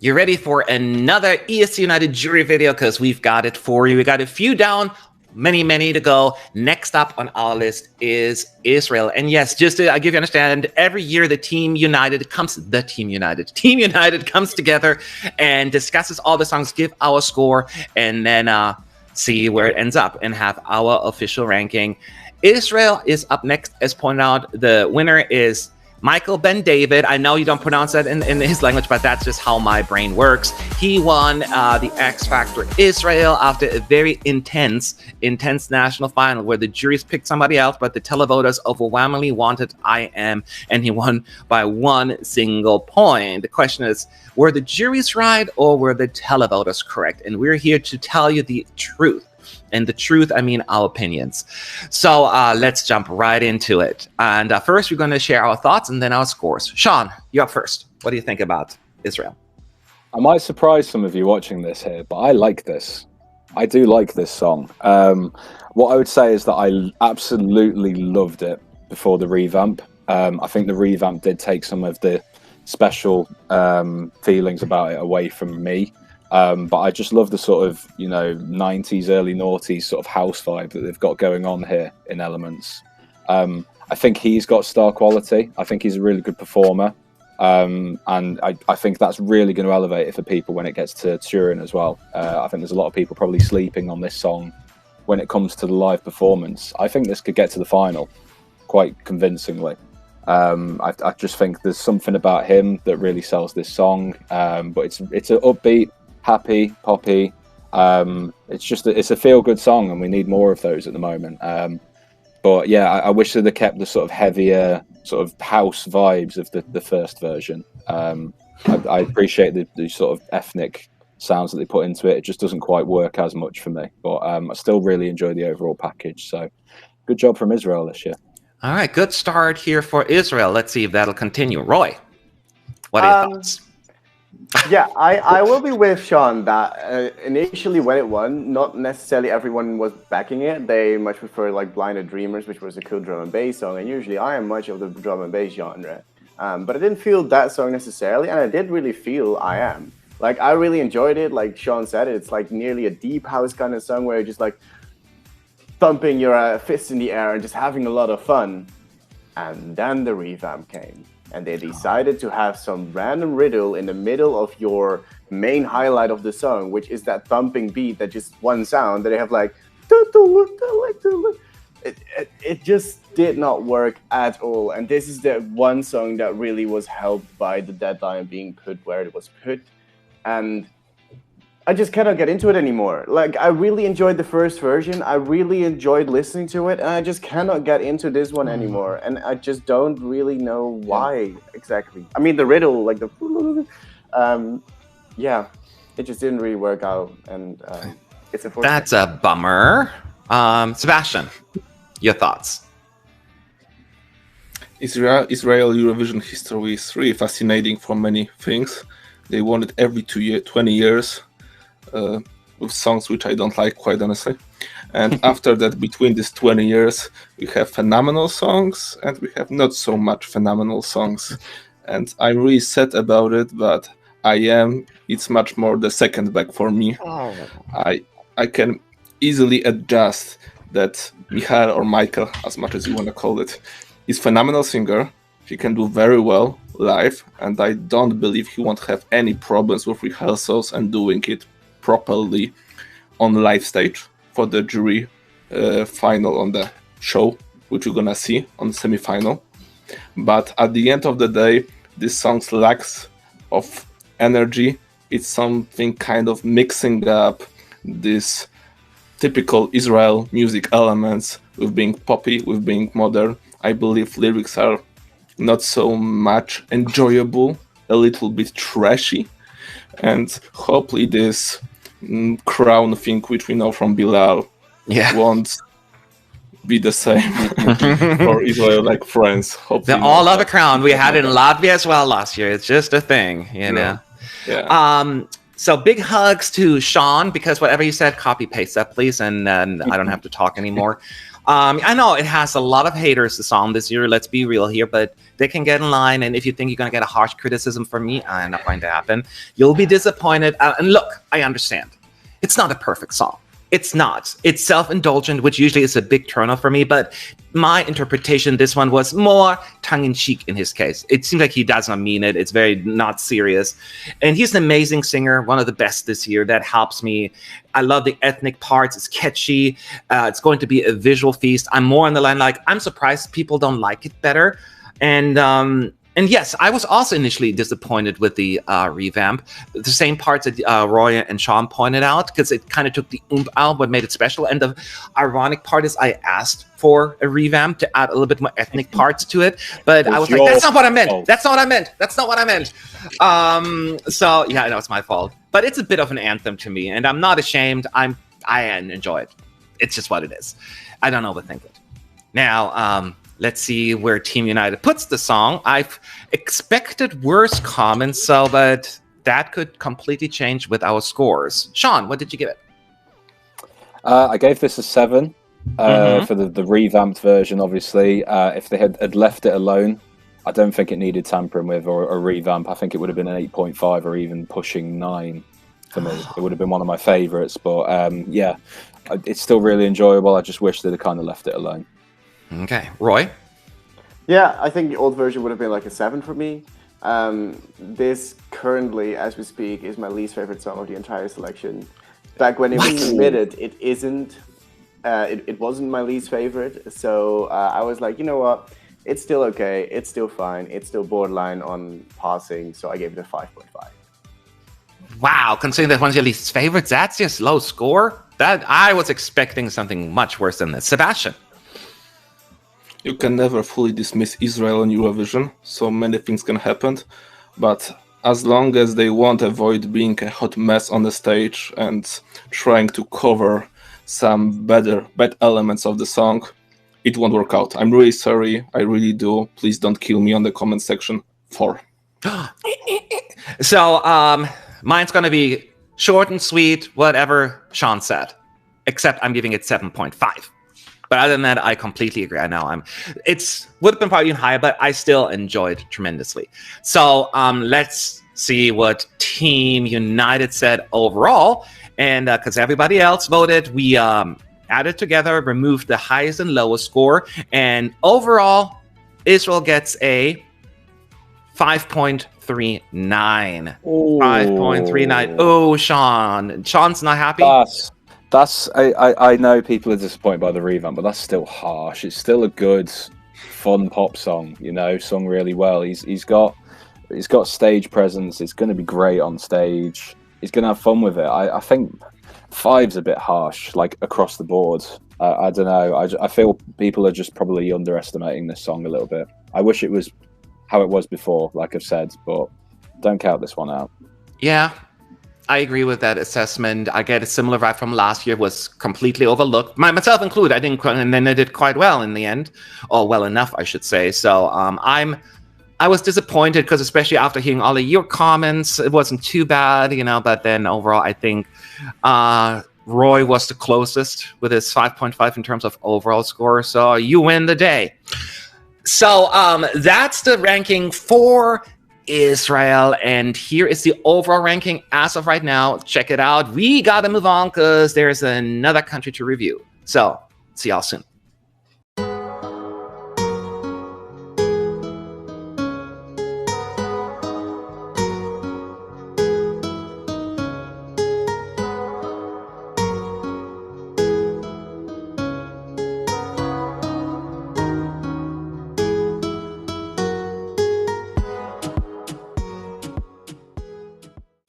You ready for another ESC United jury video? Because we've got it for you. We got a few down, many to go. Next up on our list is Israel. And yes, just to give you understand, every year Team United comes together and discusses all the songs, give our score, and then see where it ends up and have our official ranking. Israel is up next, as pointed out. The winner is Michael Ben David. I know you don't pronounce that in his language, but that's just how my brain works. He won the X Factor Israel after a very intense national final where the juries picked somebody else, but the televoters overwhelmingly wanted I Am, and he won by 1 single point. The question is, were the juries right or were the televoters correct? And we're here to tell you the truth. And the truth, I mean our opinions. So let's jump right into it. And first, we're going to share our thoughts and then our scores. Sean, you're up first. What do you think about Israel? I might surprise some of you watching this here, but I like this. I do like this song. What I would say is that I absolutely loved it before the revamp. I think the revamp did take some of the special feelings about it away from me. But I just love the sort of, 90s, early noughties sort of house vibe that they've got going on here in Elements. I think he's got star quality. I think he's a really good performer. And I think that's really going to elevate it for people when it gets to Turin as well. I think there's a lot of people probably sleeping on this song when it comes to the live performance. I think this could get to the final quite convincingly. I just think there's something about him that really sells this song. But it's an upbeat, happy, poppy. It's a feel-good song, and we need more of those at the moment. But yeah, I wish they'd have kept the sort of heavier, sort of house vibes of the first version. I appreciate the sort of ethnic sounds that they put into it. It just doesn't quite work as much for me. But I still really enjoy the overall package. So good job from Israel this year. All right, good start here for Israel. Let's see if that'll continue. Roy, what are your thoughts? Yeah, I will be with Sean that initially when it won, not necessarily everyone was backing it. They much prefer like Blinded Dreamers, which was a cool drum and bass song, and usually I am much of the drum and bass genre. But I didn't feel that song necessarily, and I did really feel I Am. Like, I really enjoyed it. Like Sean said, it's like nearly a deep house kind of song where you're just like thumping your fists in the air and just having a lot of fun. And then the revamp came. And they decided to have some random riddle in the middle of your main highlight of the song, which is that thumping beat that just one sound that they have like, it just did not work at all. And this is the one song that really was helped by the deadline being put where it was put. And I just cannot get into it anymore. Like, I really enjoyed the first version. I really enjoyed listening to it, and I just cannot get into this one anymore. And I just don't really know why exactly. I mean, the riddle, like the, yeah, it just didn't really work out, and it's unfortunate. That's a bummer. Sebastian, your thoughts? Israel Eurovision history is really fascinating for many things. They won it every 20 years. With songs which I don't like, quite honestly. And after that, between these 20 years, we have phenomenal songs and we have not so much phenomenal songs. And I'm really sad about it, but it's much more the second back for me. Oh. I can easily adjust that Michael, or Michael, as much as you want to call it, is a phenomenal singer. He can do very well live, and I don't believe he won't have any problems with rehearsals and doing it properly on the live stage for the jury final on the show, which we're gonna see on the semi-final. But at the end of the day, this song lacks of energy. It's something kind of mixing up this typical Israel music elements with being poppy, with being modern. I believe lyrics are not so much enjoyable, a little bit trashy, and hopefully this crown thing, which we know from Bilal, won't be the same for Israel like friends. Hopefully they all love a crown. We had it in Latvia as well last year. It's just a thing, you know. Yeah. So big hugs to Sean, because whatever you said, copy paste that, please, and I don't have to talk anymore. I know it has a lot of haters, the song this year. Let's be real here, but they can get in line. And if you think you're going to get a harsh criticism from me, I'm not going to happen. You'll be disappointed. And look, I understand. It's not a perfect song. It's not. It's self-indulgent, which usually is a big turnoff for me. But my interpretation, this one was more tongue-in-cheek in his case. It seems like he does not mean it. It's very not serious. And he's an amazing singer, one of the best this year. That helps me. I love the ethnic parts. It's catchy. It's going to be a visual feast. I'm more on the line like, I'm surprised people don't like it better. And yes, I was also initially disappointed with the revamp. The same parts that Roy and Sean pointed out, because it kind of took the oomph out, what made it special. And the ironic part is I asked for a revamp to add a little bit more ethnic parts to it. But I was like, that's not what I meant. That's not what I meant. That's not what I meant. So, yeah, I know it's my fault. But it's a bit of an anthem to me. And I'm not ashamed. I enjoy it. It's just what it is. I don't overthink it. Now, let's see where Team United puts the song. I've expected worse comments, but that could completely change with our scores. Sean, what did you give it? I gave this a 7 for the revamped version, obviously. If they had left it alone, I don't think it needed tampering with or a revamp. I think it would have been an 8.5 or even pushing 9 for me. It would have been one of my favourites. But yeah, it's still really enjoyable. I just wish they'd have kind of left it alone. Okay, Roy? Yeah, I think the old version would have been like a 7 for me. This currently, as we speak, is my least favorite song of the entire selection. Back when it was submitted, it isn't. It wasn't my least favorite. So I was like, you know what? It's still okay. It's still fine. It's still borderline on passing. So I gave it a 5.5. Wow, considering that one's your least favorites, that's just low score. That I was expecting something much worse than this. Sebastian? You can never fully dismiss Israel on Eurovision, so many things can happen, but as long as they won't avoid being a hot mess on the stage and trying to cover some bad elements of the song, it won't work out. I'm really sorry, I really do. Please don't kill me on the comment section. 4. So, mine's gonna be short and sweet, whatever Sean said, except I'm giving it 7.5. But other than that, I completely agree. I know it's would have been probably even higher, but I still enjoyed it tremendously. So let's see what Team United said overall. And because everybody else voted, we added together, removed the highest and lowest score. And overall, Israel gets a 5.39. 5.39. Oh, Sean. Sean's not happy? I know people are disappointed by the revamp, but that's still harsh. It's still a good, fun pop song, sung really well. He's got stage presence. It's going to be great on stage. He's going to have fun with it. I think 5's a bit harsh, like across the board. I don't know. I feel people are just probably underestimating this song a little bit. I wish it was how it was before, like I've said, but don't count this one out. Yeah. I agree with that assessment. I get a similar vibe from last year. Was completely overlooked, myself included. And then I did quite well in the end, or well enough, I should say. So I was disappointed because especially after hearing all of your comments, it wasn't too bad, But then overall, I think Roy was the closest with his 5.5 in terms of overall score. So you win the day. So that's the ranking for Israel, and here is the overall ranking as of right now. Check it out. We gotta move on because there's another country to review. So see y'all soon.